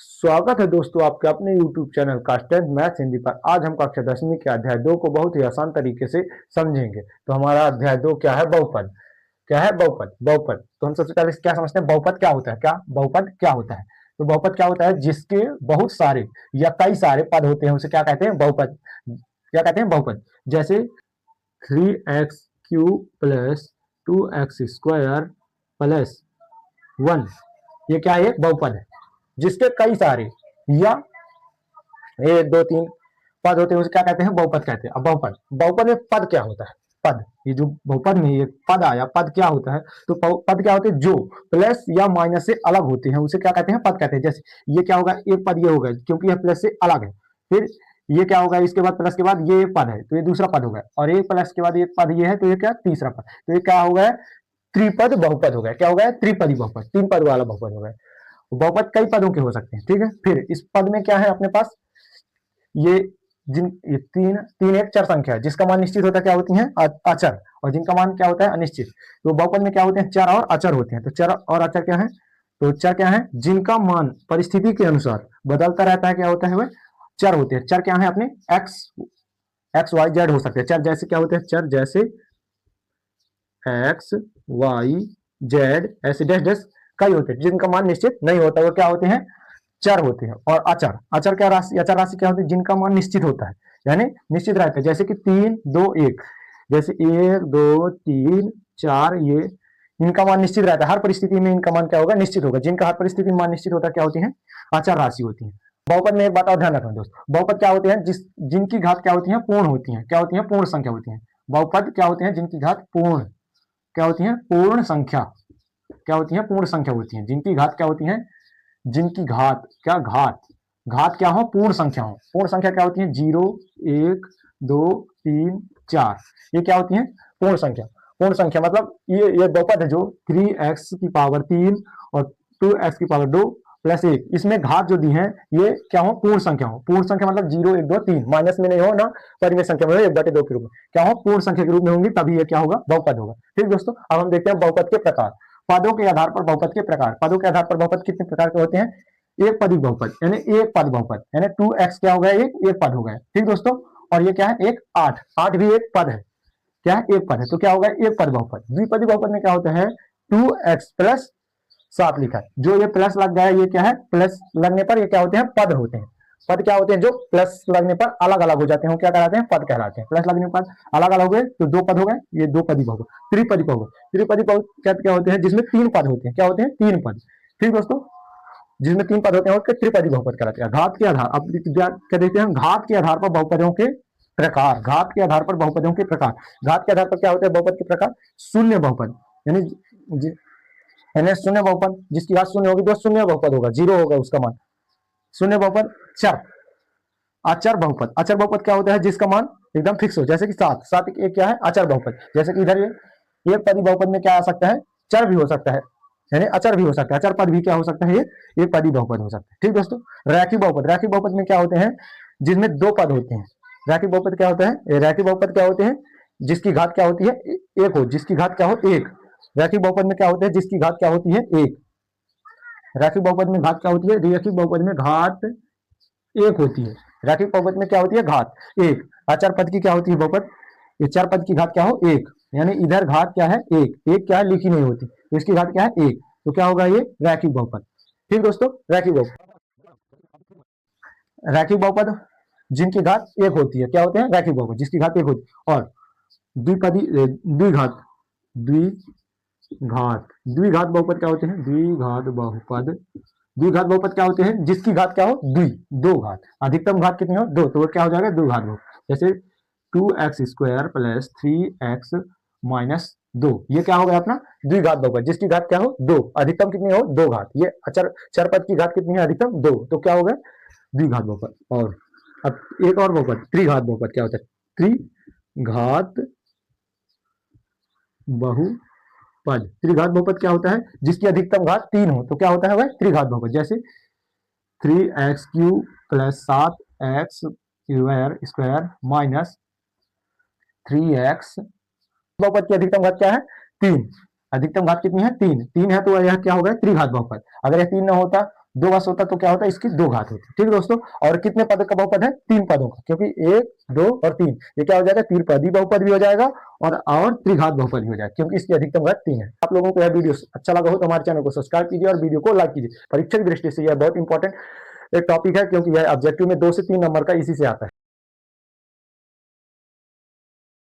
स्वागत है दोस्तों आपके अपने YouTube चैनल का स्ट्रेंथ मैथ्स हिंदी पर। आज हम कक्षा 10वीं के अध्याय 2 को बहुत ही आसान तरीके से समझेंगे। तो हमारा अध्याय 2 क्या है? बहुपद। क्या है? बहुपद। बहुपद तो हम सबसे पहले क्या समझते हैं? बहुपद क्या होता है? क्या बहुपद क्या होता है? तो बहुपद क्या होता है? जिसके बहुत सारे या कई सारे पद होते हैं उसे क्या कहते हैं? बहुपद। क्या कहते हैं? बहुपद। जैसे 3x³ प्लस 2x² प्लस 1, ये क्या है? बहुपद है। जिसके कई सारे या 1 2 3 पद होते हैं उसे क्या कहते हैं? बहुपद कहते हैं। अब बहुपद, बहुपद में पद क्या होता है? पद, ये जो बहुपद में ये पद आया, पद क्या होता है? तो पद क्या होते हैं? जो प्लस या माइनस से अलग होते हैं उसे क्या कहते हैं? पद कहते हैं। जैसे ये क्या होगा? एक पद ये होगा क्योंकि यह प्लस से अलग है। फिर ये क्या होगा? इसके बाद प्लस के बाद ये एक पद है तो ये दूसरा पद होगा, और एक प्लस के बाद एक पद ये है तो ये क्या? तीसरा पद। तो ये क्या हो गया? त्रिपद बहुपद हो गया। क्या हो गया? त्रिपदी बहुपद, 3 पद वाला बहुपद हो गया। बहुपद कई पदों के हो सकते हैं। ठीक है, फिर इस पद में क्या है अपने पास? ये ये तीन एक चर संख्या है जिसका मान निश्चित होता है, क्या होती है? अचर। और जिनका मान क्या होता है? अनिश्चित। तो बहुपद में क्या होते हैं? चर और अचर होते हैं। तो चर और अचर क्या है? तो चर क्या है? जिनका मान परिस्थिति के अनुसार बदलता रहता है। क्या होता है? वह चर होते हैं। चर क्या है अपने? एक्स वाई जेड हो सकते हैं। चर जैसे क्या होते हैं? चर जैसे एक्स वाई जेड, ऐसे डैश डैश कई होते हैं। जिनका मान निश्चित नहीं होता वो क्या होते हैं? चर होते हैं। और अचर, अचर क्या राशि? अचर राशि क्या होती है? जिनका मान निश्चित होता है, यानी निश्चित रहता है। जैसे कि 3 2 1, जैसे 1 2 3 4, ये इनका मान निश्चित रहता है। हर परिस्थिति में इनका मान क्या होगा? निश्चित होगा। जिनका हर परिस्थिति में मान निश्चित होता है क्या होती है? अचर राशि होती है। बहुपद में एक बात और ध्यान रखना दोस्त, बहुपद क्या होते हैं? जिनकी घात क्या होती है? पूर्ण होती है। क्या होती है? पूर्ण संख्या होती है। बहुपद क्या होते हैं? जिनकी घात पूर्ण, क्या होती है? पूर्ण संख्या। क्या होती है? पूर्ण संख्या होती है। जिनकी घात क्या होती है? जिनकी घात, क्या घात, घात क्या हो? पूर्ण संख्या हो। पूर्ण संख्या क्या होती है? 0 1 2 3 4, ये क्या होती है? पूर्ण संख्या। पूर्ण संख्या मतलब ये बहुपद है जो 3x³ और 2x² प्लस 1, इसमें घात जो दी है ये क्या हो? पूर्ण संख्या हो। पूर्ण संख्या मतलब 0 1 2 3, माइनस में नहीं हो ना परिमेय संख्या में, 1/2 के रूप में क्या हो? पूर्ण संख्या के रूप में होंगी, तभी ये क्या होगा? बहुपद होगा। ठीक दोस्तों, अब हम देखते हैं बहुपद के प्रकार। पदों के आधार पर बहुपद के प्रकार। पदों के आधार पर बहुपद कितने प्रकार के होते हैं? एक पदी बहुपद, यानी एक पद बहुपद, यानी 2x क्या हो गया? एक पद हो गया। ठीक दोस्तों, और ये क्या है? एक 8, 8 भी एक पद है। क्या है? एक पद है। तो क्या होगा? एक पद बहुपद। द्विपदी बहुपद में क्या होता है? 2x+7 लिखा है, जो ये प्लस लग गया है ये क्या है? प्लस लगने पर ये क्या होते हैं? पद होते हैं। पद क्या होते हैं? जो प्लस लगने पर अलग अलग हो जाते हैं क्या कहलाते हैं? पद कहलाते हैं। प्लस लगने पर अलग अलग हो गए तो 2 पद हो गए, ये 2 पदी बहुपद। त्रिपदी बहुपद, त्रिपदी बहुपद क्या होते हैं? जिसमें 3 पद होते हैं। क्या होते हैं? 3 पद। ठीक दोस्तों, जिसमें 3 पद होते हैं उसके त्रिपदी बहुपद कहलाते हैं। घात के आधार, अब क्या देखते हैं? घात के आधार पर बहुपदों के प्रकार। घात के आधार पर बहुपदों के प्रकार। घात के आधार पर क्या होते हैं बहुपद के प्रकार? शून्य बहुपद, यानी शून्य बहुपद, जिसकी घात शून्य होगी तो शून्य बहुपद होगा, 0 होगा उसका मान। शून्य बहुपद। चर, अचर बहुपद। अचर बहुपद क्या होता है? जिसका मान एकदम फिक्स हो, जैसे कि 7, 7 एक क्या है? अचर बहुपद। जैसे कि इधर ये एक पदी बहुपद में क्या आ सकता है? चर भी हो सकता है, यानी अचर भी हो सकता है। अचर पद भी क्या हो सकता है? ये एक पदी बहुपद हो सकता है। ठीक दोस्तों, रैखिक बहुपद। रैखिक बहुपद में क्या होते हैं? जिसमें 2 पद होते हैं। रैखिक बहुपद क्या होता है? रैखिक बहुपद क्या होते हैं? जिसकी घात क्या होती है? एक हो, जिसकी घात क्या हो? एक। रैखिक बहुपद में क्या होते हैं? जिसकी घात क्या होती है? एक। रैखिक बहुपद में घात क्या होती है? रैखिक बहुपद में घात एक होती है। रैखिक बहुपद में क्या होती है? घात एक। अचर पद की क्या होती है बहुपद? ये चर पद की घात क्या हो? एक, यानी इधर घात क्या है? एक। एक क्या है? लिखी नहीं होती, तो इसकी घात क्या है? एक। तो क्या होगा? ये रैखिक बहुपद। ठीक दोस्तों, रैखिक बहुपद। रैखिक बहुपद जिनकी घात एक होती है क्या होते हैं? रैखिक बहुपद, जिसकी घात एक होती है। और द्विपदी द्विघात, द्विघात, द्विघात बहुपद क्या होते हैं? द्विघात बहुपद, द्विघात बहुपद क्या होते हैं? जिसकी घात क्या हो? दो घात, अधिकतम घात कितनी हो? 2, तो वो क्या हो जाएगा? द्विघात बहुपद। जैसे 2x² प्लस 3x माइनस 2, ये क्या हो गया अपना? द्विघात बहुपद, जिसकी घात क्या हो? 2, अधिकतम कितनी हो? 2 घात। ये अचर चर पद की घात कितनी है? अधिकतम 2, तो क्या हो गया? द्विघात बहुपद। और अब एक और बहुपद, त्रिघात बहुपद। क्या होता है? त्रिघात बहुपद। त्रिघात बहुपद क्या होता है? जिसकी अधिकतम घात 3 हो, तो क्या होता है? वह त्रिघात बहुपद। जैसे 3x³ plus 7x² minus 3x। बहुपद की अधिकतम घात क्या है? 3। अधिकतम घात कितनी है? 3। 3 है तो यह क्या हो गया? त्रिघात बहुपद। अगर यह 3 ना होता 2 वश होता तो क्या होता है, इसकी 2 घात होती। ठीक है दोस्तों, और कितने पद का बहुपद है, 3 पदों का, क्योंकि 1, 2 और 3 ये क्या हो जाएगा, त्रिपदी बहुपद भी हो जाएगा और त्रिघात बहुपद भी हो जाएगा, क्योंकि इसकी अधिकतम घात 3 है। आप लोगों को यह वीडियो अच्छा लगा हो तो हमारे चैनल को सब्सक्राइब कीजिए और वीडियो को लाइक कीजिए। परीक्षा की दृष्टि से यह बहुत इंपॉर्टेंट एक टॉपिक है, क्योंकि यह ऑब्जेक्टिव में 2 से 3 नंबर का इसी से आता है।